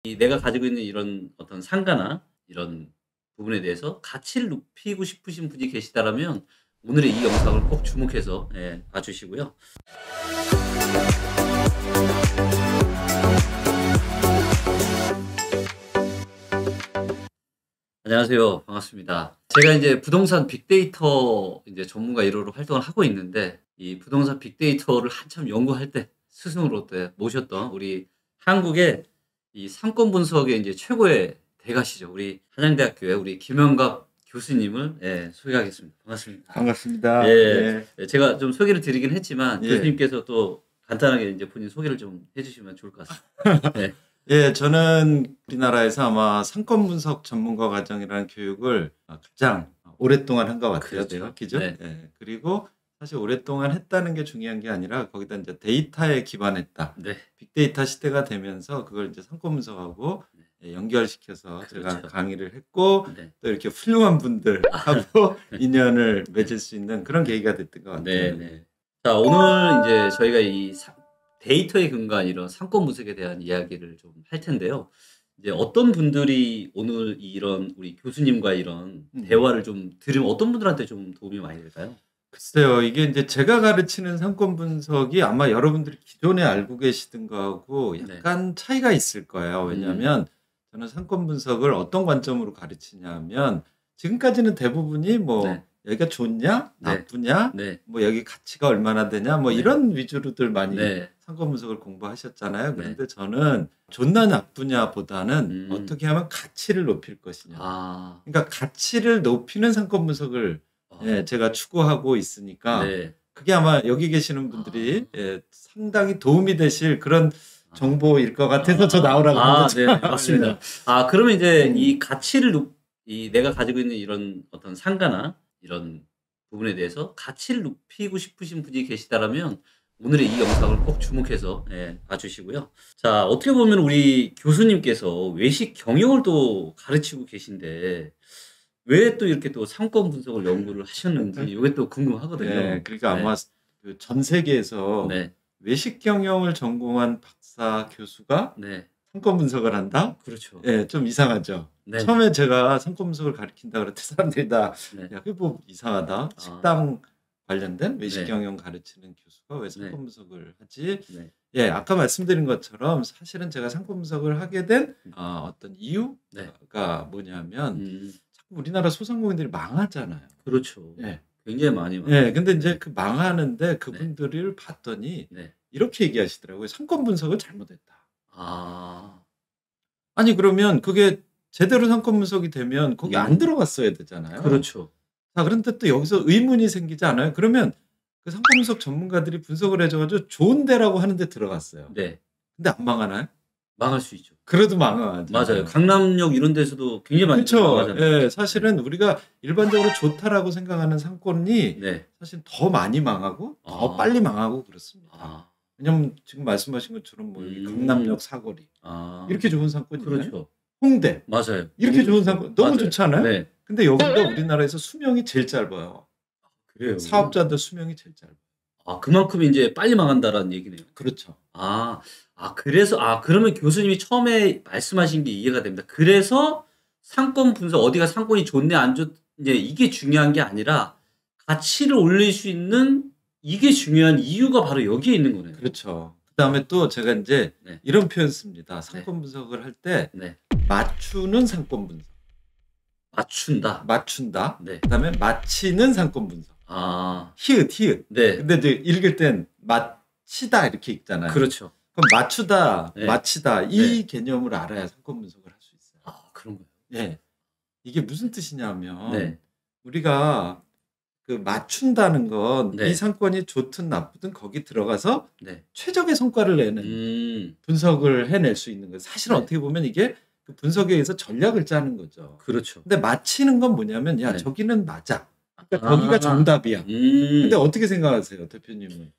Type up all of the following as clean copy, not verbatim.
내가 가지고 있는 이런 어떤 상가나 이런 부분에 대해서 가치를 높이고 싶으신 분이 계시다라면 오늘의 이 영상을 꼭 주목해서 봐주시고요. 안녕하세요. 반갑습니다. 제가 이제 부동산 빅데이터 이제 전문가 1호로 활동을 하고 있는데, 이 부동산 빅데이터를 한참 연구할 때 스승으로 모셨던 우리 한국의 이 상권 분석의 이제 최고의 대가시죠. 우리 한양대학교의 우리 김영갑 교수님을 소개하겠습니다. 반갑습니다. 반갑습니다. 제가 좀 소개를 드리긴 했지만 예. 교수님께서 또 간단하게 이제 본인 소개를 좀 해주시면 좋을 것 같습니다. 저는 우리나라에서 아마 상권 분석 전문가 과정이라는 교육을 가장 오랫동안 한 것 같아요. 그렇죠. 그죠? 네. 그리고 사실 오랫동안 했다는 게 중요한 게 아니라 거기다 이제 데이터에 기반했다. 네. 빅데이터 시대가 되면서 그걸 이제 상권 분석하고 연결시켜서 제가 그렇죠. 강의를 했고 네. 또 이렇게 훌륭한 분들하고 인연을 맺을 수 있는 그런 계기가 됐던 것 같아요. 네. 자, 오늘 이제 저희가 이 데이터에 근거한 이런 상권 분석에 대한 이야기를 좀 할 텐데요. 이제 어떤 분들이 오늘 이런 우리 교수님과 이런 대화를 좀 들으면 어떤 분들한테 좀 도움이 많이 될까요? 글쎄요, 이게 이제 제가 가르치는 상권 분석이 아마 여러분들이 기존에 알고 계시던 거하고 약간 차이가 있을 거예요. 왜냐하면 저는 상권 분석을 어떤 관점으로 가르치냐면 지금까지는 대부분이 뭐 여기가 좋냐, 나쁘냐, 뭐 여기 가치가 얼마나 되냐, 뭐 이런 위주로들 많이 상권 분석을 공부하셨잖아요. 그런데 저는 좋나 나쁘냐보다는 어떻게 하면 가치를 높일 것이냐. 그러니까 가치를 높이는 상권 분석을 제가 추구하고 있으니까 그게 아마 여기 계시는 분들이 상당히 도움이 되실 그런 정보일 것 같아서 저 나오라고 한 거죠. 네, 맞습니다. 그러면 이제 이 가치를 내가 가지고 있는 이런 어떤 상가나 이런 부분에 대해서 가치를 높이고 싶으신 분이 계시다라면 오늘의 이 영상을 꼭 주목해서 봐주시고요. 자, 어떻게 보면 우리 교수님께서 외식 경영을 또 가르치고 계신데 왜 또 이렇게 또 상권 분석을 연구를 하셨는지 이게 또 궁금하거든요. 그러니까 아마 전 세계에서 외식 경영을 전공한 박사 교수가 상권 분석을 한다? 그렇죠. 좀 이상하죠. 처음에 제가 상권 분석을 가르친다 그럴 때 사람들이 다 야, 그게 뭐 이상하다. 식당 관련된 외식 경영 가르치는 교수가 왜 상권 분석을 하지? 아까 말씀드린 것처럼 사실은 제가 상권 분석을 하게 된 어떤 이유가 뭐냐면 자꾸 우리나라 소상공인들이 망하잖아요. 그렇죠. 굉장히 많이 망해요. 근데 이제 그 망하는데 그분들을 봤더니 이렇게 얘기하시더라고요. 상권 분석을 잘못했다. 아니 그러면 그게 제대로 상권 분석이 되면 거기 안 들어갔어야 되잖아요. 그렇죠. 자, 그런데 또 여기서 의문이 생기지 않아요? 그러면 그 상권 분석 전문가들이 분석을 해줘가지고 좋은 데라고 하는데 들어갔어요. 근데 안 망하나요? 망할 수 있죠. 그래도 망하죠. 맞아요. 강남역 이런 데서도 굉장히 많이 망하잖아요. 사실은 우리가 일반적으로 좋다라고 생각하는 상권이 사실 더 많이 망하고 더 빨리 망하고 그렇습니다. 왜냐면 지금 말씀하신 것처럼 뭐 여기 강남역 사거리 이렇게 좋은 상권이 그렇죠. 홍대 맞아요. 이렇게 좋은 상권 너무 좋지 않아요? 근데 여기가 네. 우리나라에서 수명이 제일 짧아요. 그래요. 사업자들 수명이 제일 짧아요. 그만큼 이제 빨리 망한다라는 얘기네요. 그렇죠. 그래서 그러면 교수님이 처음에 말씀하신 게 이해가 됩니다. 그래서 상권 분석 어디가 상권이 좋네 안 좋네 이게 중요한 게 아니라 가치를 올릴 수 있는 이게 중요한 이유가 바로 여기에 있는 거네요. 그렇죠. 그다음에 또 제가 이제 이런 표현 씁니다. 상권 분석을 할 때 맞추는 상권 분석. 맞춘다. 그다음에 맞히는 상권 분석. 히읗. 근데 이제 읽을 땐 맞히다 이렇게 읽잖아요. 그렇죠. 그럼 맞추다, 맞히다 이 개념을 알아야 상권 분석을 할 수 있어요. 그런 거예요. 이게 무슨 뜻이냐면 우리가 그 맞춘다는 건 이 상권이 좋든 나쁘든 거기 들어가서 최적의 성과를 내는 분석을 해낼 수 있는 거예요. 사실 어떻게 보면 이게 그 분석에 의해서 전략을 짜는 거죠. 그렇죠. 근데 맞히는 건 뭐냐면 저기는 맞아. 그러니까 거기가 정답이야. 근데 어떻게 생각하세요, 대표님은?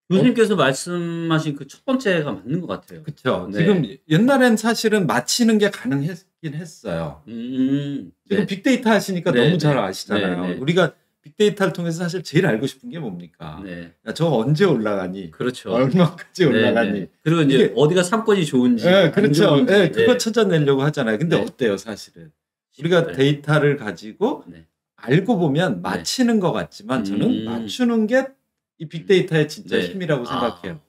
교수님께서 말씀하신 그 첫 번째가 맞는 것 같아요. 그렇죠. 지금 옛날엔 사실은 맞히는 게 가능했긴 했어요. 지금 빅데이터 하시니까 너무 잘 아시잖아요. 우리가 빅데이터를 통해서 사실 제일 알고 싶은 게 뭡니까? 네. 야, 저거 언제 올라가니? 그렇죠. 얼마까지 올라가니? 네네. 그리고 이제 이게 어디가 상권이 좋은지, 예, 안 그렇죠. 좋은지. 예, 그거 네. 찾아내려고 하잖아요. 근데 네. 어때요, 사실은? 우리가 네. 데이터를 가지고 네. 알고 보면 맞히는 것 같지만 저는 맞추는 게 이 빅데이터의 진짜 네. 힘이라고 생각해요.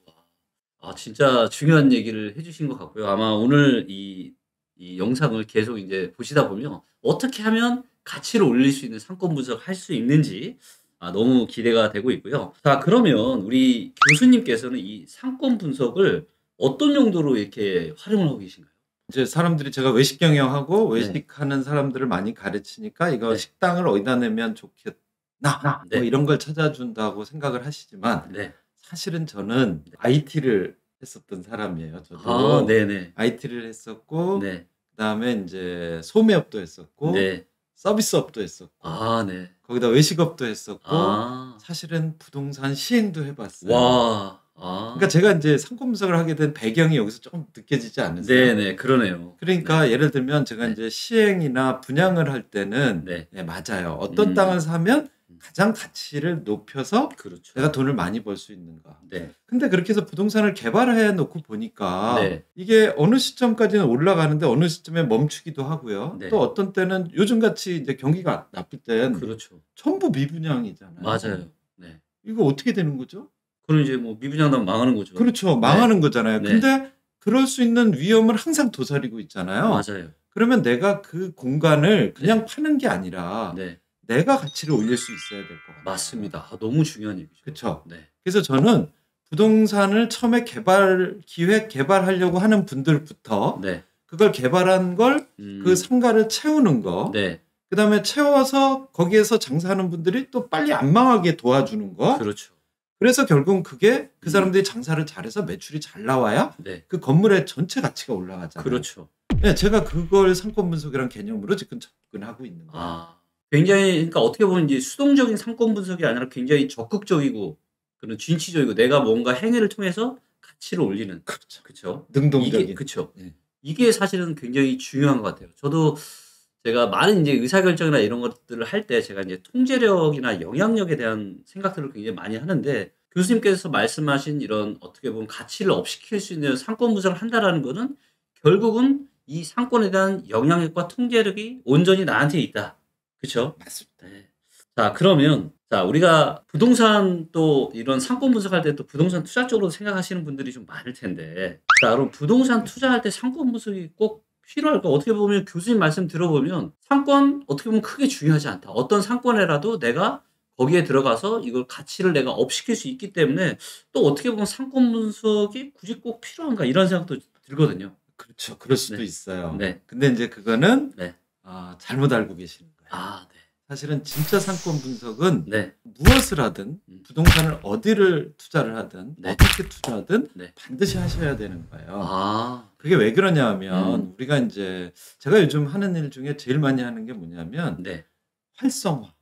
진짜 중요한 얘기를 해주신 것 같고요. 아마 오늘 이 영상을 계속 이제 보시다 보면 어떻게 하면 가치를 올릴 수 있는 상권 분석을 할 수 있는지 너무 기대가 되고 있고요. 자, 그러면 우리 교수님께서는 이 상권 분석을 어떤 용도로 이렇게 활용을 하고 계신가요? 이제 사람들이 제가 외식 경영하고 네. 외식하는 사람들을 많이 가르치니까 이거 네. 식당을 어디다 내면 좋겠나 네. 뭐 이런 걸 찾아준다고 생각을 하시지만 네. 사실은 저는 IT를 했었던 사람이에요. 저도 네네. IT를 했었고 네. 그다음에 이제 소매업도 했었고 네. 서비스업도 했었고 네. 거기다 외식업도 했었고 아. 사실은 부동산 시행도 해봤어요. 와. 그러니까 제가 이제 상권 분석을 하게 된 배경이 여기서 좀 느껴지지 않으세요? 네네. 그러네요. 그러니까 예를 들면 제가 네. 이제 시행이나 분양을 할 때는 네. 네, 맞아요. 어떤 땅을 사면 가장 가치를 높여서 그렇죠. 내가 돈을 많이 벌 수 있는가. 네. 근데 그렇게 해서 부동산을 개발해 놓고 보니까 네. 이게 어느 시점까지는 올라가는데 어느 시점에 멈추기도 하고요. 네. 또 어떤 때는 요즘같이 이제 경기가 나쁠 땐 그렇죠. 전부 미분양이잖아요. 맞아요. 네. 이거 어떻게 되는 거죠? 그럼 이제 뭐 미분양 나면 망하는 거죠. 그렇죠. 망하는 네. 거잖아요. 네. 근데 그럴 수 있는 위험을 항상 도사리고 있잖아요. 맞아요. 그러면 내가 그 공간을 그냥 파는 게 아니라 네. 내가 가치를 올릴 수 있어야 될 것 같아요. 맞습니다. 너무 중요한 얘기죠. 그렇죠. 네. 그래서 저는 부동산을 처음에 개발하려고 하는 분들부터 네. 그걸 개발한 걸 그 상가를 채우는 거, 네. 그다음에 채워서 거기에서 장사하는 분들이 또 빨리 안 망하게 도와주는 거. 그렇죠. 그래서 결국은 그게 그 사람들이 장사를 잘해서 매출이 잘 나와야 네. 그 건물의 전체 가치가 올라가잖아요. 그렇죠. 네, 제가 그걸 상권 분석이라는 개념으로 지금 접근하고 있는 거예요. 굉장히 그러니까 어떻게 보면 이제 수동적인 상권 분석이 아니라 굉장히 적극적이고 그런 진취적이고 내가 뭔가 행위를 통해서 가치를 올리는. 그렇죠. 그렇죠. 능동적인. 이게 그렇죠. 네. 이게 사실은 굉장히 중요한 것 같아요. 저도 제가 많은 이제 의사결정이나 이런 것들을 할 때 제가 이제 통제력이나 영향력에 대한 생각들을 굉장히 많이 하는데 교수님께서 말씀하신 이런 어떻게 보면 가치를 업시킬 수 있는 상권 분석을 한다라는 거는 결국은 이 상권에 대한 영향력과 통제력이 온전히 나한테 있다. 그렇죠? 맞습니다. 네. 자, 그러면 우리가 부동산 또 이런 상권 분석할 때 또 부동산 투자 쪽으로 생각하시는 분들이 좀 많을 텐데 그럼 부동산 투자할 때 상권 분석이 꼭 필요할까? 어떻게 보면 교수님 말씀 들어보면 상권 어떻게 보면 크게 중요하지 않다. 어떤 상권에라도 내가 거기에 들어가서 이걸 가치를 내가 업시킬 수 있기 때문에 또 어떻게 보면 상권 분석이 굳이 꼭 필요한가 이런 생각도 들거든요. 그렇죠. 그럴 수도 네. 있어요. 네. 근데 이제 그거는 네. 잘못 알고 계시는 거예요. 네. 사실은 진짜 상권 분석은 네. 무엇을 하든 부동산을 어디를 투자를 하든 네. 어떻게 투자하든 네. 반드시 하셔야 되는 거예요. 그게 왜 그러냐면 우리가 이제 제가 요즘 하는 일 중에 제일 많이 하는 게 뭐냐면 네. 활성화.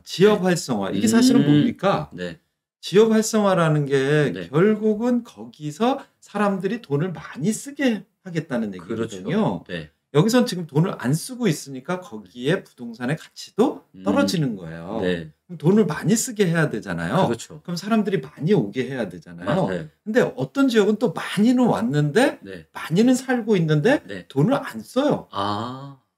지역 네. 활성화. 이게 사실은 뭡니까? 네. 지역 활성화라는 게 네. 결국은 거기서 사람들이 돈을 많이 쓰게 하겠다는 얘기거든요. 그렇죠. 네. 여기선 지금 돈을 안 쓰고 있으니까 거기에 부동산의 가치도 떨어지는 거예요. 네. 그럼 돈을 많이 쓰게 해야 되잖아요. 그렇죠. 그럼 사람들이 많이 오게 해야 되잖아요. 맞아요. 근데 어떤 지역은 또 많이는 왔는데 네. 많이는 살고 있는데 네. 돈을 안 써요.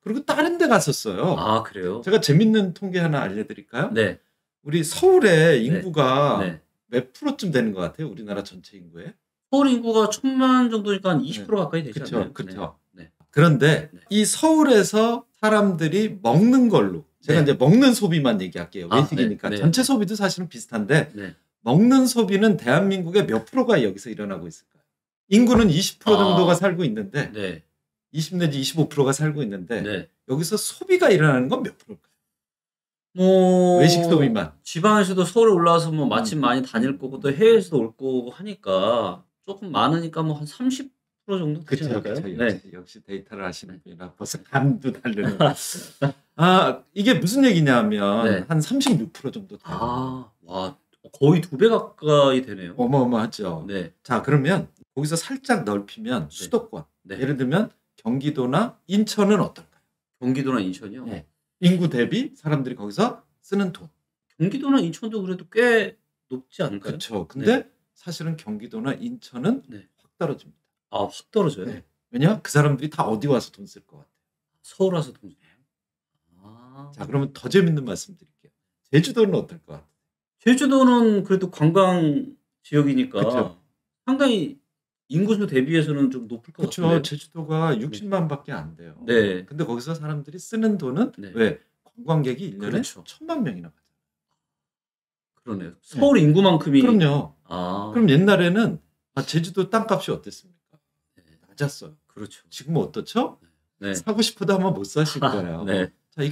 그리고 다른 데 가서 써요. 그래요? 제가 재밌는 통계 하나 알려드릴까요? 네. 우리 서울의 인구가 네. 몇 프로쯤 되는 것 같아요? 우리나라 전체 인구에? 서울 인구가 1000만 정도니까 한 20% 가까이 되지 않나요? 그렇죠. 네. 그런데 네. 이 서울에서 사람들이 먹는 걸로 제가 네. 이제 먹는 소비만 얘기할게요. 외식이니까. 네. 네. 전체 소비도 사실은 비슷한데 네. 먹는 소비는 대한민국의 몇 프로가 여기서 일어나고 있을까요? 인구는 20% 정도가 살고 있는데 네. 20 내지 25%가 살고 있는데 네. 여기서 소비가 일어나는 건 몇 프로일까요? 뭐 외식 소비만. 지방에서도 서울에 올라와서 뭐 맛집 많이 다닐 거고 또 해외에서도 올 거고 하니까 조금 많으니까 뭐 한 30% 정도 되지 않을까요? 네. 역시 데이터를 아시는 분이라 벌써 감도 다르는. 이게 무슨 얘기냐면 네. 한 36% 정도 돼요. 와, 거의 2배 가까이 되네요. 어마어마하죠. 네. 자, 그러면 거기서 살짝 넓히면 수도권. 네. 예를 들면 경기도나 인천은 어떨까요? 경기도나 인천이요? 네. 인구 대비 사람들이 거기서 쓰는 돈. 경기도나 인천도 그래도 꽤 높지 않을까요? 그렇죠. 근데 네. 사실은 경기도나 인천은 네. 확 떨어집니다. 아, 확 떨어져요? 네. 왜냐? 그 사람들이 다 어디 와서 돈 쓸 것 같아요. 서울 와서 돈 주나요? 아. 자, 그러면 더 재밌는 말씀 드릴게요. 제주도는 어떨 것 같아요? 제주도는 그래도 관광 지역이니까 그쵸. 상당히 인구수 대비해서는 좀 높을 것 그렇죠. 같은데요? 제주도가 60만 밖에 안 돼요. 네. 근데 거기서 사람들이 쓰는 돈은 네. 왜? 관광객이 1년에 그렇죠. 1000만 명이나 가잖아요. 그러네요. 서울 인구만큼이. 그럼요. 아. 그럼 옛날에는 제주도 땅값이 어땠습니까? 네. 낮았어요. 그렇죠. 지금은 어떻죠? 네. 사고 싶어도 아마 못 사실 거예요. 네. 자,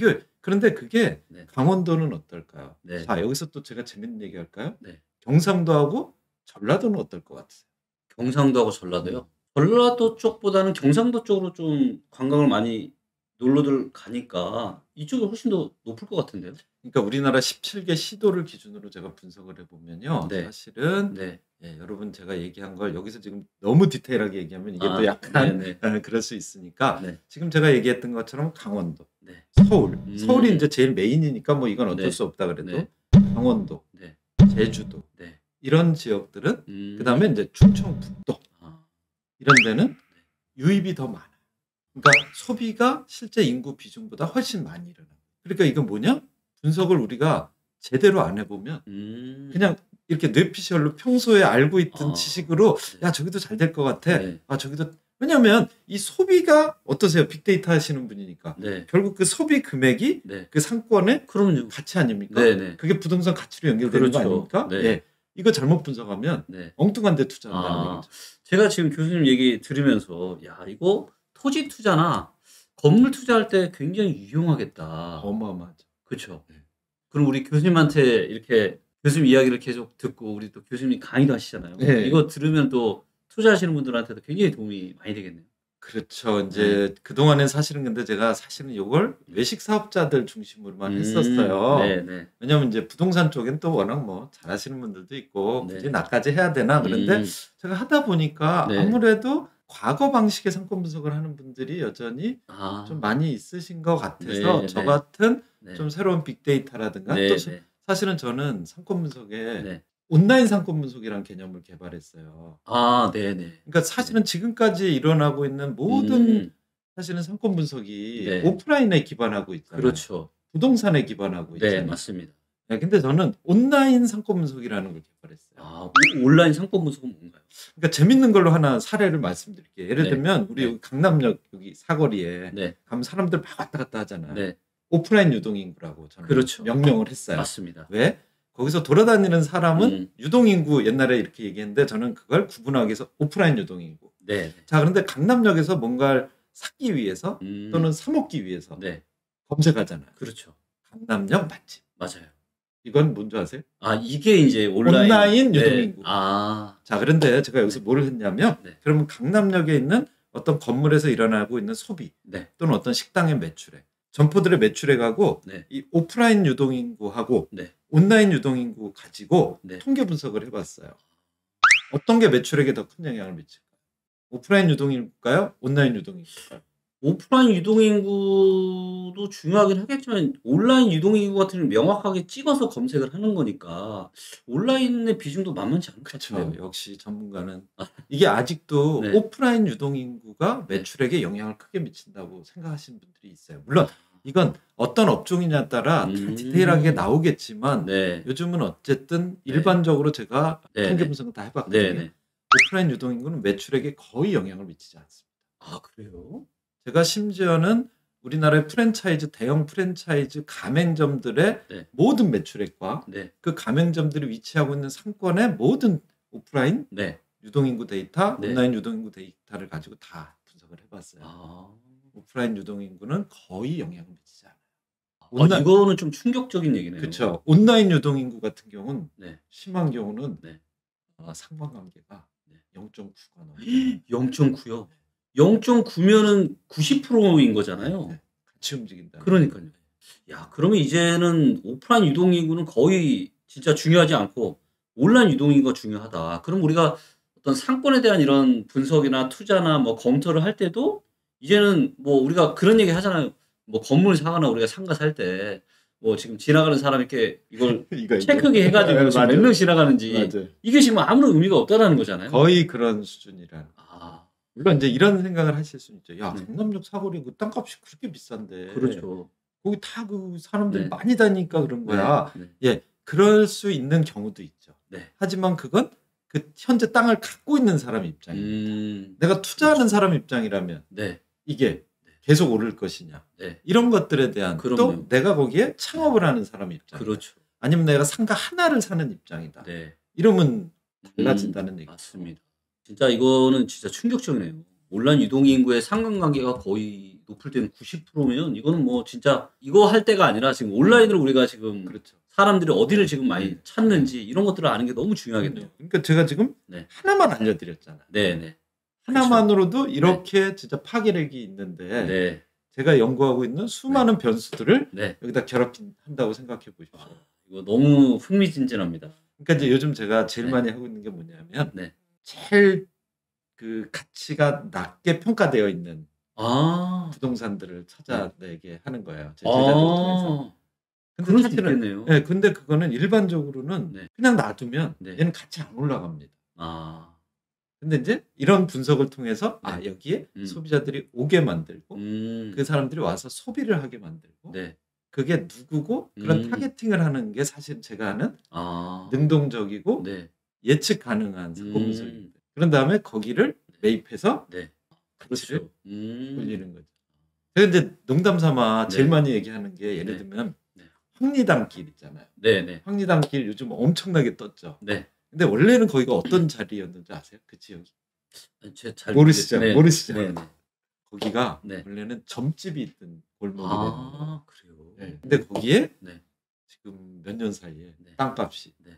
그런데 그게 네. 강원도는 어떨까요? 네. 자, 여기서 또 제가 재밌는 얘기 할까요? 네. 경상도하고 전라도는 어떨 것 같으세요? 경상도하고 전라도요? 전라도 쪽보다는 경상도 쪽으로 좀 관광을 많이 놀러들 가니까 이쪽이 훨씬 더 높을 것 같은데요? 그러니까 우리나라 17개 시도를 기준으로 제가 분석을 해보면요. 네. 사실은 네. 예, 여러분 제가 얘기한 걸 여기서 지금 너무 디테일하게 얘기하면 이게 아, 또 약간 네네. 그럴 수 있으니까 네. 지금 제가 얘기했던 것처럼 강원도, 네. 서울, 서울이 이제 제일 메인이니까 뭐 이건 어쩔 네. 수 없다 그래도 네. 강원도, 네. 제주도 네. 이런 지역들은 그다음에 이제 충청북도 아. 이런 데는 유입이 더 많아요. 그러니까 소비가 실제 인구 비중보다 훨씬 많이 일어나요. 그러니까 이건 뭐냐? 분석을 우리가 제대로 안 해보면 그냥 이렇게 뇌피셜로 평소에 알고 있던 지식으로 네. 야 저기도 잘 될 것 같아. 네. 아 저기도 왜냐하면 이 소비가 어떠세요? 빅데이터 하시는 분이니까 네. 결국 그 소비 금액이 네. 그 상권의 그럼요. 가치 아닙니까? 네네. 그게 부동산 가치로 연결되는 거 그렇죠. 아닙니까? 네. 예. 이거 잘못 분석하면 네. 엉뚱한 데 투자한다는 아, 얘기죠. 제가 지금 교수님 얘기 들으면서 야 이거 토지 투자나 건물 투자할 때 굉장히 유용하겠다. 어마어마하죠. 그렇죠. 네. 그럼 우리 교수님한테 이렇게 교수님 이야기를 계속 듣고 우리 또 교수님 강의도 하시잖아요. 네. 이거 들으면 또 투자하시는 분들한테도 굉장히 도움이 많이 되겠네요. 그렇죠. 이제 그동안엔 사실은 근데 제가 사실은 요걸 외식 사업자들 중심으로만 했었어요. 네네. 왜냐면 이제 부동산 쪽엔 또 워낙 뭐 잘하시는 분들도 있고 굳이 네. 나까지 해야 되나 그런데 제가 하다 보니까 네. 아무래도 과거 방식의 상권 분석을 하는 분들이 여전히 아, 좀 많이 있으신 것 같아서 네, 저 네. 같은 네. 좀 새로운 빅데이터라든가 네, 또 네. 사실은 저는 상권 분석에 네. 온라인 상권 분석이라는 개념을 개발했어요. 아, 네네. 그러니까 사실은 지금까지 일어나고 있는 모든 사실은 상권 분석이 네. 오프라인에 기반하고 있잖아요. 그렇죠. 부동산에 기반하고 네, 있잖아요. 맞습니다. 네, 근데 저는 온라인 상권 분석이라는 걸 개발했어요. 아, 온라인 상권 분석은 뭔가요? 그러니까 재밌는 걸로 하나 사례를 말씀드릴게요. 예를 네. 들면 우리 네. 여기 강남역 여기 사거리에 네. 가면 사람들 막 왔다 갔다 하잖아요. 네. 오프라인 유동인구라고 저는 그렇죠. 명명을 했어요. 맞습니다. 왜? 거기서 돌아다니는 사람은 음. 유동인구 옛날에 이렇게 얘기했는데 저는 그걸 구분하기 위해서 오프라인 유동인구. 네. 자, 그런데 강남역에서 뭔가를 사기 위해서 또는 사 먹기 위해서 네. 검색하잖아요. 그렇죠. 강남역 맛집. 맞아요. 이건 뭔지 아세요? 아, 이게 이제 온라인 네. 네. 유동인구. 아, 자, 그런데 제가 여기서 뭘 했냐면 네. 그러면 강남역에 있는 어떤 건물에서 일어나고 있는 소비 네. 또는 어떤 식당의 매출액, 점포들의 매출액하고 네. 이 오프라인 유동인구하고 네. 온라인 유동인구 가지고 네. 통계 분석을 해봤어요. 어떤 게 매출액에 더 큰 영향을 미칠까요? 오프라인 유동인구일까요? 온라인 유동인구일까요? 오프라인 유동인구도 중요하긴 하겠지만 온라인 유동인구 같은 경우는 명확하게 찍어서 검색을 하는 거니까 온라인의 비중도 만만치 않을 것 그렇죠. 같은데요. 역시 전문가는 이게 아직도 네. 오프라인 유동인구가 매출액에 영향을 크게 미친다고 생각하시는 분들이 있어요. 물론 이건 어떤 업종이냐에 따라 다 디테일하게 나오겠지만 네. 요즘은 어쨌든 일반적으로 제가 네, 통계 네. 분석을 다 해봤거든요. 네, 네. 오프라인 유동인구는 매출액에 거의 영향을 미치지 않습니다. 아, 그래요? 제가 심지어는 우리나라의 프랜차이즈 대형 프랜차이즈 가맹점들의 네. 모든 매출액과 네. 그 가맹점들이 위치하고 있는 상권의 모든 오프라인 네. 유동인구 데이터, 네. 온라인 유동인구 데이터를 가지고 다 분석을 해봤어요. 아. 오프라인 유동인구는 거의 영향을 미치지 않아요. 아, 이거는 좀 충격적인 얘기네요. 그렇죠. 온라인 유동인구 같은 경우는 네. 심한 경우는 네. 상관관계가 네. 0.9가 넘어요. 0.9요? 0.9면은 90%인 거잖아요. 네. 같이 움직인다. 그러니까요. 야, 그러면 이제는 오프라인 유동인구는 거의 진짜 중요하지 않고 온라인 유동인구가 중요하다. 그럼 우리가 어떤 상권에 대한 이런 분석이나 투자나 뭐 검토를 할 때도 이제는 뭐 우리가 그런 얘기 하잖아요. 뭐 건물 사거나 우리가 상가 살 때 뭐 지금 지나가는 사람 이렇게 이걸 이거 체크기 해가지고 지금 몇 명 지나가는지 맞아요. 이게 지금 아무런 의미가 없다라는 거잖아요. 거의 그런 수준이라. 아, 물론 이제 이런 생각을 하실 수 있죠. 야, 네. 강남역 사거리 그 땅값이 그렇게 비싼데. 그렇죠. 거기 다 그 사람들이 네. 많이 다니니까 그런 거야. 네. 예, 그럴 수 있는 경우도 있죠. 네. 하지만 그건 그 현재 땅을 갖고 있는 사람 입장입니다. 내가 투자하는 그렇죠. 사람 입장이라면 네. 이게 계속 오를 것이냐. 네. 이런 것들에 대한 또 그럼요. 내가 거기에 창업을 하는 사람 입장. 그렇죠. 아니면 내가 상가 하나를 사는 입장이다. 네. 이러면 달라진다는 얘기. 맞습니다. 진짜 이거는 진짜 충격적이네요. 온라인 유동인구의 상관관계가 거의 높을 때는 90%면 이거는 뭐 진짜 이거 할 때가 아니라 지금 온라인으로 우리가 지금 그렇죠. 사람들이 어디를 지금 많이 찾는지 이런 것들을 아는 게 너무 중요하겠네요. 그러니까 제가 지금 네. 하나만 알려드렸잖아요. 네네. 하나만으로도 이렇게 진짜 파괴력이 있는데 네. 제가 연구하고 있는 수많은 변수들을 네. 여기다 결합한다고 생각해 보십시오. 이거 너무 흥미진진합니다. 그러니까 이제 요즘 제가 제일 네. 많이 하고 있는 게 뭐냐면 네. 제일 그 가치가 낮게 평가되어 있는 아. 부동산들을 찾아내게 하는 거예요. 제 제자들을 통해서. 근데 그럴 수 사실은 있겠네요. 네, 근데 그거는 일반적으로는 네. 그냥 놔두면 네. 얘는 가치 안 올라갑니다. 아. 근데 이제 이런 분석을 통해서 아 네. 여기에 소비자들이 오게 만들고 음. 그 사람들이 와서 소비를 하게 만들고 네. 그게 누구고 그런 음. 타겟팅을 하는 게 사실 제가 하는 아. 능동적이고 네. 예측 가능한 상품분석입니다. 그런 다음에 거기를 매입해서 네. 가치를 그렇죠. 올리는 거죠. 제가 이제 농담 삼아 제일 네. 많이 얘기하는 게 예를 네. 들면 네. 황리단길 있잖아요. 네네. 황리단길 요즘 엄청나게 떴죠. 네. 근데 원래는 거기가 어떤 자리였는지 아세요? 그 지역이? 잘 모르시죠? 모르겠- 네. 모르시죠? 네. 네. 거기가 네. 원래는 점집이 있던 골목이래요. 아, 그래요. 네. 근데 거기에 네. 지금 몇 년 사이에 네. 땅값이 네.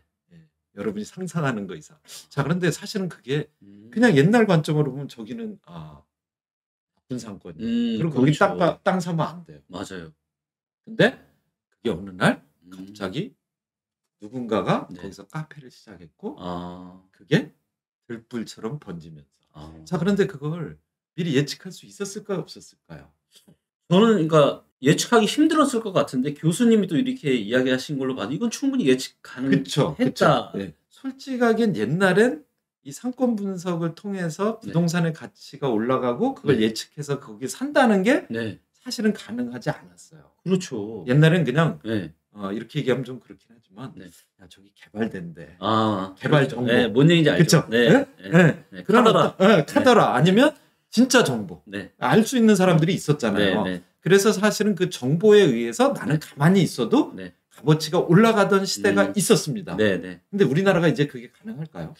여러분이 상상하는 거 이상. 자, 그런데 사실은 그게 음. 그냥 옛날 관점으로 보면 저기는 나쁜 상권이에요. 그리고 거기 그렇죠. 땅 사면 안 돼요. 맞아요. 근데 그게 어느 날 음. 갑자기 누군가가 네. 거기서 카페를 시작했고 아. 그게 들불처럼 번지면서. 아. 자, 그런데 그걸 미리 예측할 수 있었을까요? 없었을까요? 저는 그러니까 예측하기 힘들었을 것 같은데 교수님이 또 이렇게 이야기하신 걸로 봐도 이건 충분히 예측 그쵸. 가능했다. 네. 솔직하게 옛날엔 이 상권 분석을 통해서 부동산의 가치가 올라가고 그걸 네. 예측해서 거기 산다는 게 네. 사실은 가능하지 않았어요. 그렇죠. 옛날엔 그냥 네. 이렇게 얘기하면 좀 그렇긴 하지만 네. 야 저기 개발된대. 아, 개발 그렇죠. 정보. 네, 뭔 얘기인지 알죠. 그쵸? 네. 네? 네. 네. 네. 그런 카더라. 카더라 아니면 진짜 정보. 네. 알 수 있는 사람들이 있었잖아요. 네. 네. 그래서 사실은 그 정보에 의해서 나는 가만히 있어도 네. 값어치가 올라가던 시대가 있었습니다. 네. 네. 근데 우리나라가 이제 그게 가능할까요?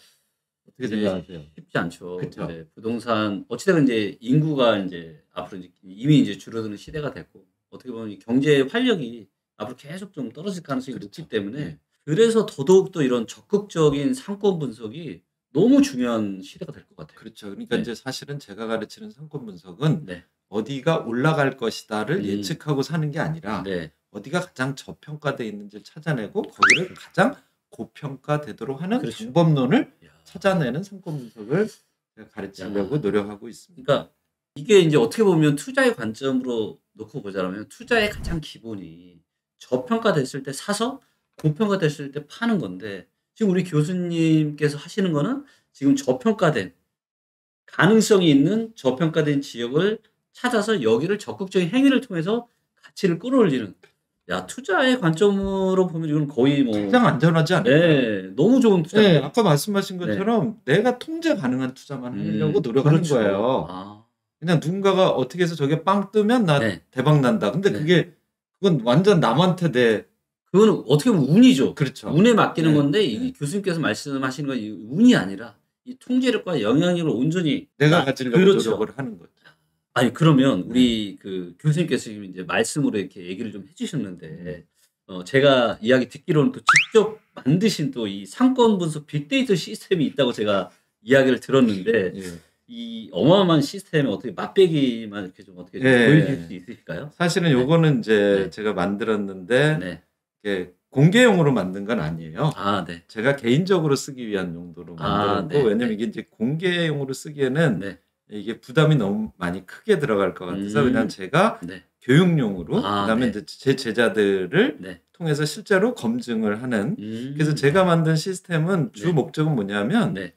어떻게 이제 생각하세요? 쉽지 않죠. 그쵸. 네, 부동산 어찌되건 이제 인구가 이제 앞으로 이미 이제 줄어드는 시대가 됐고 어떻게 보면 이 경제 활력이 앞으로 계속 좀 떨어질 가능성이 그렇죠. 높기 때문에 네. 그래서 더더욱 또 이런 적극적인 상권 분석이 너무 중요한 시대가 될 것 같아요. 그렇죠. 그러니까 네. 이제 사실은 제가 가르치는 상권 분석은 네. 어디가 올라갈 것이다를 음. 예측하고 사는 게 아니라 네. 어디가 가장 저평가되어 있는지를 찾아내고 거기를 가장 고평가되도록 하는 그렇죠. 방법론을 야. 찾아내는 상권 분석을 제가 가르치려고 야. 노력하고 있습니다. 그러니까 이게 이제 어떻게 보면 투자의 관점으로 놓고 보자면 투자의 가장 기본이 저평가됐을 때 사서 고평가됐을 때 파는 건데 지금 우리 교수님께서 하시는 거는 지금 저평가된 가능성이 있는 저평가된 지역을 찾아서 여기를 적극적인 행위를 통해서 가치를 끌어올리는 야 투자의 관점으로 보면 이건 거의 뭐 가장 안전하지 않을까요? 네, 너무 좋은 네, 투자입니다. 아까 말씀하신 것처럼 내가 통제 가능한 투자만 하려고 노력하는 그렇죠. 거예요. 아, 그냥 누군가가 어떻게 해서 저게 빵 뜨면 나 네. 대박 난다. 근데 네. 그건 완전 남한테 그거는 어떻게 보면 운이죠. 그렇죠. 운에 맡기는 네, 건데 네. 이 교수님께서 말씀하시는 건 이 운이 아니라 이 통제력과 영향력을 온전히 내가 가지려고 그렇죠. 노력을 하는 거죠. 아니 그러면 우리 그 교수님께서 지금 이제 말씀으로 이렇게 얘기를 좀 해주셨는데 제가 이야기 듣기로는 또 직접 만드신 또 이 상권 분석 빅데이터 시스템이 있다고 제가 이야기를 들었는데 예. 이 어마어마한 시스템에 어떻게 맛배기만 이렇게 좀 어떻게 좀 예. 보여주실 수 있으실까요? 사실은 요거는 이제 네. 제가 만들었는데 네. 이게 공개용으로 만든 건 아니에요. 아, 네. 제가 개인적으로 쓰기 위한 용도로 만들었고 네. 왜냐면 네. 이게 이제 공개용으로 쓰기에는 네. 이게 부담이 너무 많이 크게 들어갈 것 같아서 그냥 제가 네. 교육용으로 그다음에 네. 이제 제 제자들을 네. 통해서 실제로 검증을 하는 그래서 음. 제가 만든 시스템은 주 네. 목적은 뭐냐면 네.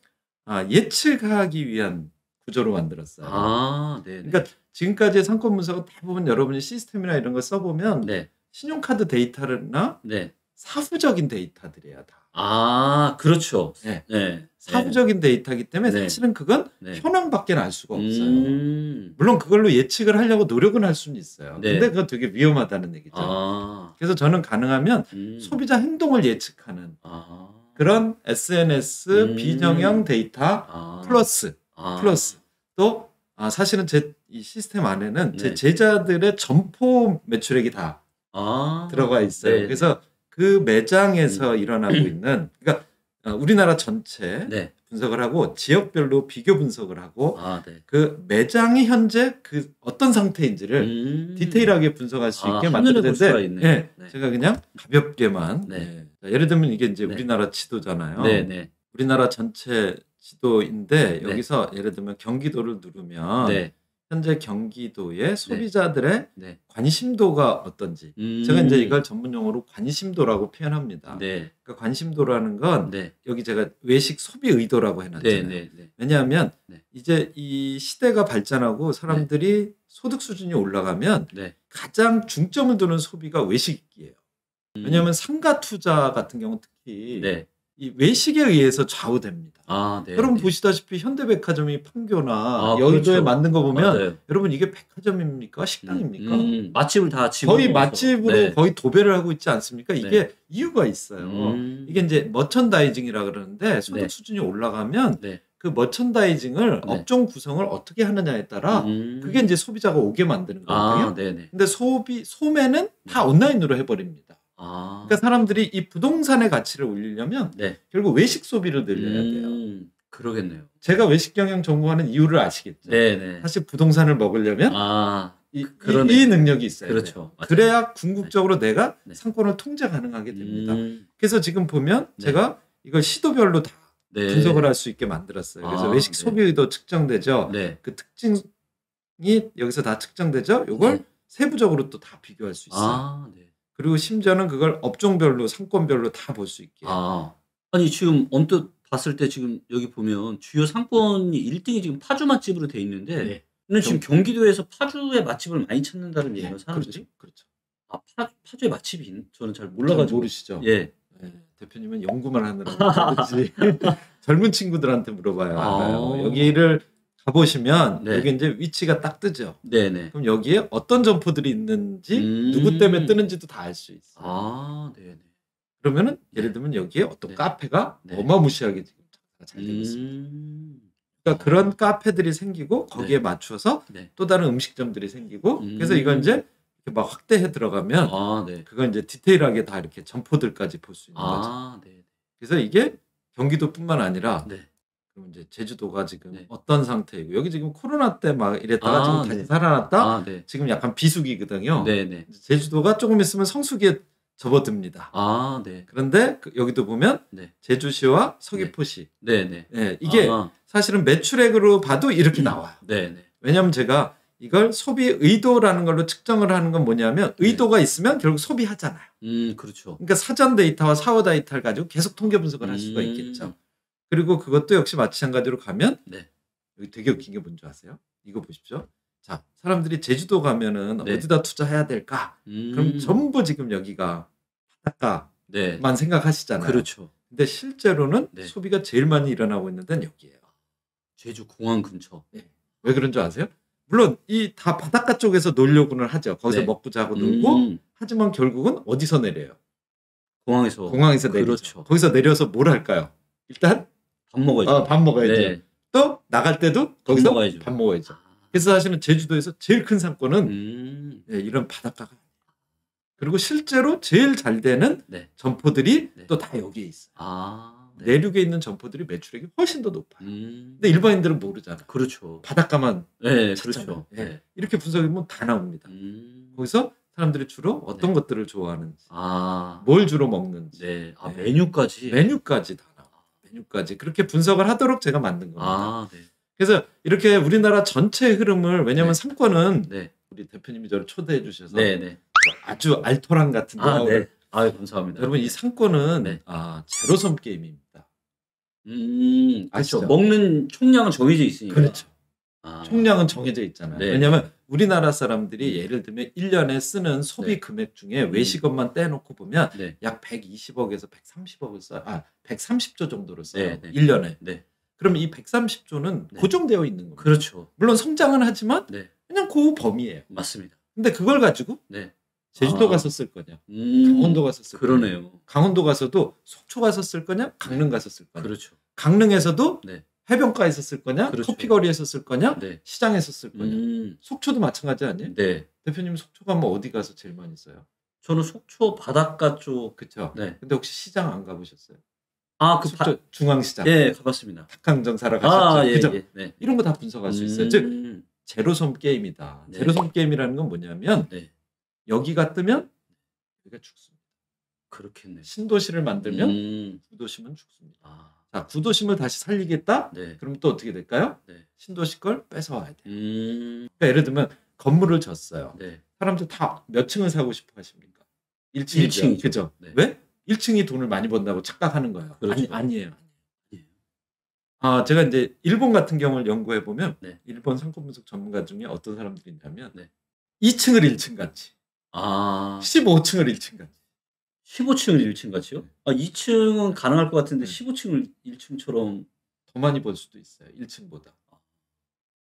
예측하기 위한 구조로 만들었어요. 네네. 그러니까 지금까지의 상권 분석은 대부분 여러분이 시스템이나 이런 걸 써보면 네. 신용카드 데이터나 네. 사후적인 데이터들이야 다. 그렇죠. 네. 네. 사후적인 데이터이기 때문에 네. 사실은 그건 네. 현황밖에 알 수가 없어요. 음. 물론 그걸로 예측을 하려고 노력은 할 수는 있어요. 네. 근데 그거 되게 위험하다는 얘기죠. 그래서 저는 가능하면 소비자 행동을 예측하는 그런 SNS 비정형 데이터 플러스 또 사실은 제 이 시스템 안에는 제 네. 제자들의 점포 매출액이 다 들어가 있어요. 네. 그래서 그 매장에서 일어나고 있는 그러니까 우리나라 전체 네. 분석을 하고 지역별로 비교 분석을 하고 네. 그 매장이 현재 그 어떤 상태인지를 디테일하게 분석할 수 있게 화면을 볼 수가 있네요. 만드는데 네. 제가 그냥 가볍게만 네. 자, 예를 들면 이게 이제 네. 우리나라 지도잖아요. 네. 우리나라 전체 지도인데 네. 여기서 예를 들면 경기도를 누르면 네. 현재 경기도의 소비자들의 네. 관심도가 어떤지 제가 이제 이걸 전문 용어로 관심도라고 표현합니다. 네. 그러니까 관심도라는 건 네. 여기 제가 외식 소비 의도라고 해놨잖아요. 네. 왜냐하면 네. 이제 이 시대가 발전하고 사람들이 소득 수준이 올라가면 네. 가장 중점을 두는 소비가 외식이에요. 왜냐하면 상가 투자 같은 경우 특히 네. 이 외식에 의해서 좌우됩니다. 네. 여러분 보시다시피 현대백화점이 판교나 여의도에 그렇죠. 만든 거 보면 맞아요. 여러분 이게 백화점입니까? 식당입니까? 맛집을 다 집어 거의 넣어서. 맛집으로 네. 거의 도배를 하고 있지 않습니까? 이게 네. 이유가 있어요. 음. 이게 이제 머천다이징이라 그러는데 소득 네. 수준이 올라가면 네. 그 머천다이징을 네. 업종 구성을 어떻게 하느냐에 따라 그게 이제 소비자가 오게 만드는 거거든요. 네네. 근데 소매는 다 온라인으로 해버립니다. 그러니까 사람들이 이 부동산의 가치를 올리려면 네. 결국 외식 소비를 늘려야 돼요. 그러겠네요. 제가 외식 경영 전공하는 이유를 아시겠죠? 네네. 사실 부동산을 먹으려면 이 능력이 있어야 그렇죠. 돼요. 맞아요. 그래야 궁극적으로 내가 네. 상권을 통제 가능하게 됩니다. 음. 그래서 지금 보면 네. 제가 이걸 시도별로 다 네. 분석을 할 수 있게 만들었어요. 그래서 외식 네. 소비 의도 측정되죠. 네. 그 특징이 여기서 다 측정되죠. 이걸 네. 세부적으로 또 다 비교할 수 있어요. 네. 그리고 심지어는 그걸 업종별로 상권별로 다 볼 수 있게. 아니 지금 언뜻 봤을 때 지금 여기 보면 주요 상권이 1등이 지금 파주 맛집으로 돼 있는데 네. 근데 지금 경기도에서 파주의 맛집을 많이 찾는다는 얘기예요, 사람들이? 그렇죠. 파주의 맛집이 저는 잘 잘 몰라가지고. 모르시죠? 예. 네, 대표님은 연구만 하느라 모르지. 젊은 친구들한테 물어봐요. 알아요. 여기를 가보시면 네. 여기 이제 위치가 딱 뜨죠. 네네. 그럼 여기에 어떤 점포들이 있는지 누구 때문에 뜨는지도 다 알 수 있어요. 네네. 그러면은 예를 들면 여기에 어떤 네. 카페가 네. 어마무시하게 지금 장사가 잘 되고 있습니다. 그러니까 그런 카페들이 생기고 거기에 맞춰서 네. 또 다른 음식점들이 생기고 그래서 이건 이제 이렇게 막 확대해 들어가면 네. 그건 이제 디테일하게 다 이렇게 점포들까지 볼 수 있는 거죠. 네. 그래서 이게 경기도뿐만 아니라 네. 그럼 이제 제주도가 지금 네. 어떤 상태이고 여기 지금 코로나 때 막 이랬다가 지금 다시 네. 살아났다. 네. 지금 약간 비수기거든요. 네네. 제주도가 조금 있으면 성수기에 접어듭니다. 네. 그런데 여기도 보면 네. 제주시와 서귀포시 네네. 이게 사실은 매출액으로 봐도 이렇게 나와요. 네네. 왜냐하면 제가 이걸 소비 의도라는 걸로 측정을 하는 건 뭐냐면 의도가 있으면 결국 소비하잖아요. 그렇죠. 그러니까 사전 데이터와 사후 데이터를 가지고 계속 통계 분석을 할 수가 있겠죠. 그리고 그것도 역시 마찬가지로 가면 네. 여기 되게 웃긴 게 뭔지 아세요? 이거 보십시오. 자, 사람들이 제주도 가면은 네. 어디다 투자해야 될까? 그럼 전부 지금 여기가 바닷가만 생각하시잖아요. 그렇죠. 근데 실제로는 네. 소비가 제일 많이 일어나고 있는 데는 여기예요. 제주 공항 근처. 왜 그런 줄 아세요? 물론 이 다 바닷가 쪽에서 놀려고는 하죠. 거기서 네. 먹고 자고 놀고 하지만 결국은 어디서 내려요? 공항에서 내리죠. 그렇죠. 거기서 내려서 뭘 할까요? 일단 밥 먹어야죠. 밥 먹어야죠. 네. 또 나갈 때도 거기서 먹어야죠. 밥 먹어야죠. 그래서 사실은 제주도에서 제일 큰 상권은 이런 바닷가가. 그리고 실제로 제일 잘 되는 네. 점포들이 네. 또 다 여기에 있어요. 네. 내륙에 있는 점포들이 매출액이 훨씬 더 높아요. 근데 근데 일반인들은 모르잖아요. 그렇죠. 바닷가만 네, 찾잖아요. 그렇죠. 예. 네. 이렇게 분석해보면 다 나옵니다. 거기서 사람들이 주로 어떤 것들을 좋아하는지, 뭘 주로 먹는지, 네. 메뉴까지. 메뉴까지 다 나와. 메뉴까지 그렇게 분석을 하도록 제가 만든 겁니다. 네. 그래서 이렇게 우리나라 전체 흐름을 왜냐하면 네. 상권은 네. 우리 대표님이 저를 초대해 주셔서 네네. 아주 알토란 같은 영화를 네. 아유, 감사합니다. 여러분 이 상권은 네. 제로섬 게임입니다. 그렇죠. 아시죠? 먹는 총량은 정해져 있으니까. 그렇죠. 총량은 정해져 있잖아요. 네. 왜냐하면 우리나라 사람들이 예를 들면 1년에 쓰는 소비 네. 금액 중에 외식업만 떼놓고 보면 네. 약 120억에서 130억을 써요. 130조 정도를 써요. 네, 네. 1년에. 네. 그럼 이 130조는 네. 고정되어 있는 겁니다. 그렇죠. 물론 성장은 하지만 네. 그냥 그 범위예요. 맞습니다. 근데 그걸 가지고 네. 제주도 가서 쓸 거냐, 강원도 가서 쓸 거냐, 그러네요. 강원도 가서도 속초 가서 쓸 거냐, 강릉 가서 쓸 거냐, 그렇죠. 강릉에서도 네. 해변가에서 쓸 거냐, 그렇죠. 커피거리에서 쓸 거냐, 네. 시장에서 쓸 거냐. 속초도 마찬가지 아니에요? 네. 대표님 속초 가면 어디 가서 제일 많이 써요? 저는 속초 바닷가 쪽. 그렇죠. 네. 근데 혹시 시장 안 가보셨어요? 그 속초 중앙시장. 예, 가봤습니다. 닭강정 사러 가셨죠? 예, 그죠? 예. 네. 이런 거 다 분석할 수 있어요. 즉 제로섬 게임이다. 네. 제로섬 게임이라는 건 뭐냐면 네. 여기가 뜨면 여기가 죽습니다. 그렇겠네. 신도시를 만들면 구도심은 죽습니다. 자, 구도심을 다시 살리겠다? 네. 그럼 또 어떻게 될까요? 네. 신도시 걸 뺏어와야 돼요. 그러니까 예를 들면 건물을 졌어요. 네. 사람들 다 몇 층을 사고 싶어 하십니까? 1층이죠. 1층이죠. 그죠? 네. 왜? 1층이 돈을 많이 번다고 착각하는 거예요. 그렇죠. 아니에요. 제가 이제 일본 같은 경우를 연구해 보면 네. 일본 상권 분석 전문가 중에 어떤 사람들이 있냐면 네. 2층을 1층 같이, 15층을 1층 같이. 15층을 1층 같이요? 2층은 가능할 것 같은데 15층을 1층처럼 더 많이 벌 수도 있어요. 1층보다.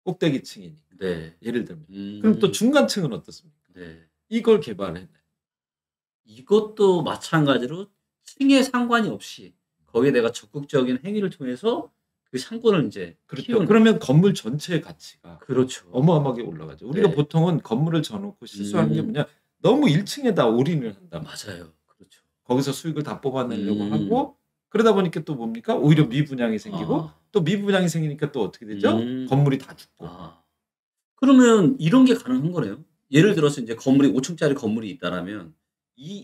꼭대기층이니까. 네. 예를 들면. 그럼 또 중간층은 어떻습니까? 네. 이걸 개발했네. 이것도 마찬가지로 층에 상관이 없이 거기에 내가 적극적인 행위를 통해서 그 상권을 이제 그렇죠. 그러면 건물 전체의 가치가 그렇죠. 어마어마하게 올라가죠. 우리가 네. 보통은 건물을 져놓고 실수하는 게 뭐냐? 너무 1층에다 올인을 한다. 맞아요. 그렇죠. 거기서 수익을 다 뽑아내려고 하고 그러다 보니까 또 뭡니까? 오히려 미분양이 생기고 또 미분양이 생기니까 또 어떻게 되죠? 건물이 다 죽고. 그러면 이런 게 가능한 거네요. 예를 들어서 이제 건물이 5층짜리 건물이 있다라면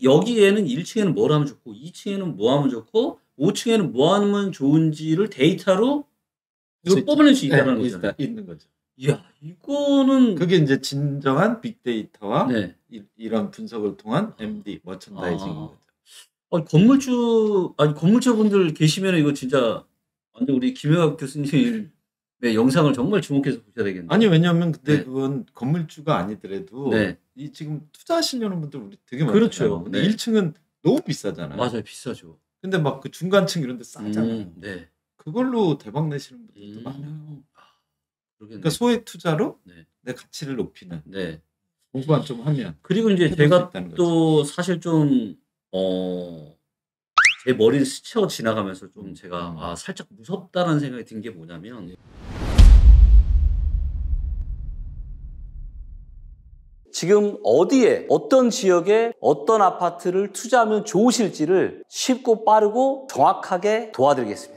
여기에는 1층에는 뭘 하면 좋고 2층에는 뭐 하면 좋고 5층에는 뭐 하면 좋은지를 데이터로 이걸 뽑아낼 수 있다는 거잖아요. 있는 거죠. 이야, 이거는 그게 이제 진정한 빅데이터와 네. 이런 분석을 통한 MD 머천다이징인 거죠. 건물주분들 계시면 이거 진짜 완전 우리 김영학 교수님의 영상을 정말 주목해서 보셔야 되겠네요. 아니 왜냐하면 근데 네. 그건 건물주가 아니더라도 네. 이 지금 투자하시려는 분들 우리 되게 많아요. 그렇죠. 근데 네. 1층은 너무 비싸잖아요. 맞아요, 비싸죠. 근데 막 그 중간층 이런 데 싸잖아요. 네. 그걸로 대박 내시는 분들도 많아요. 그러겠네요. 그러니까 소액 투자로 네. 내 가치를 높이는 네. 공부만 좀 하면. 그리고 이제 해볼 수 제가 있다는 또 사실 좀 제 머리를 스쳐 지나가면서 좀 제가 살짝 무섭다는 생각이 든 게 뭐냐면 지금 어디에 어떤 지역에 어떤 아파트를 투자하면 좋으실지를 쉽고 빠르고 정확하게 도와드리겠습니다.